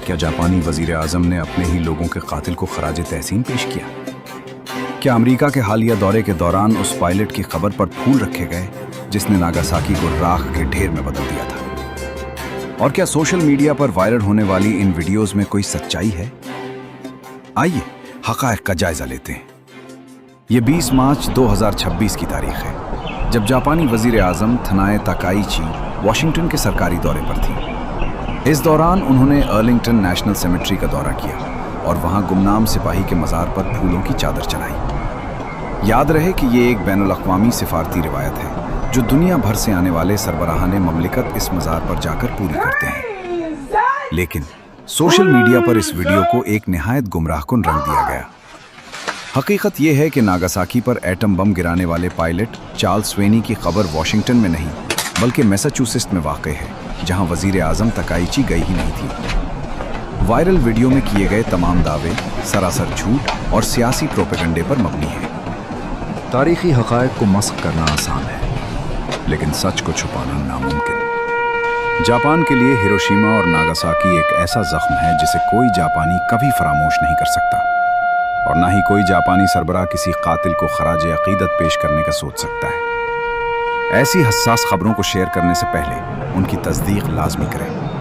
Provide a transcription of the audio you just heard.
کیا جاپانی وزیر اعظم نے اپنے ہی لوگوں کے قاتل کو خراج تحسین پیش کیا؟ کیا امریکہ کے حالیہ دورے کے دوران اس پائلٹ کی خبر پر پھول رکھے گئے جس نے ناگاساکی کو راکھ کے ڈھیر میں بدل دیا تھا؟ اور کیا سوشل میڈیا پر وائرل ہونے والی ان ویڈیوز میں کوئی سچائی ہے؟ آئیے حقائق کا جائزہ لیتے ہیں۔ یہ 20 مارچ 2026 کی تاریخ ہے جب جاپانی وزیر اعظم تھنائے تاکائیچی واشنگٹن کے سرکاری دورے پر تھی۔ اس دوران انہوں نے ارلنگٹن نیشنل سیمیٹری کا دورہ کیا اور وہاں گمنام سپاہی کے مزار پر پھولوں کی چادر چڑھائی۔ یاد رہے کہ یہ ایک بین الاقوامی سفارتی روایت ہے جو دنیا بھر سے آنے والے سربراہان مملکت اس مزار پر جا کر پوری کرتے ہیں۔ لیکن سوشل میڈیا پر اس ویڈیو کو ایک نہایت گمراہ کن رنگ دیا گیا۔ حقیقت یہ ہے کہ ناگاساکی پر ایٹم بم گرانے والے پائلٹ چارلس سوینی کی قبر واشنگٹن میں نہیں بلکہ میساچوسیٹس میں واقع ہے، جہاں وزیر اعظم تاکائیچی گئی ہی نہیں تھی۔ وائرل ویڈیو میں کیے گئے تمام دعوے سراسر جھوٹ اور سیاسی پروپیگنڈے پر مبنی ہیں۔ تاریخی حقائق کو مسخ کرنا آسان ہے، لیکن سچ کو چھپانا ناممکن۔ جاپان کے لیے ہیروشیما اور ناگاساکی ایک ایسا زخم ہے جسے کوئی جاپانی کبھی فراموش نہیں کر سکتا، اور نہ ہی کوئی جاپانی سربراہ کسی قاتل کو خراج عقیدت پیش کرنے کا سوچ سکتا ہے۔ ایسی حساس خبروں کو شیئر کرنے سے پہلے ان کی تصدیق لازمی کریں۔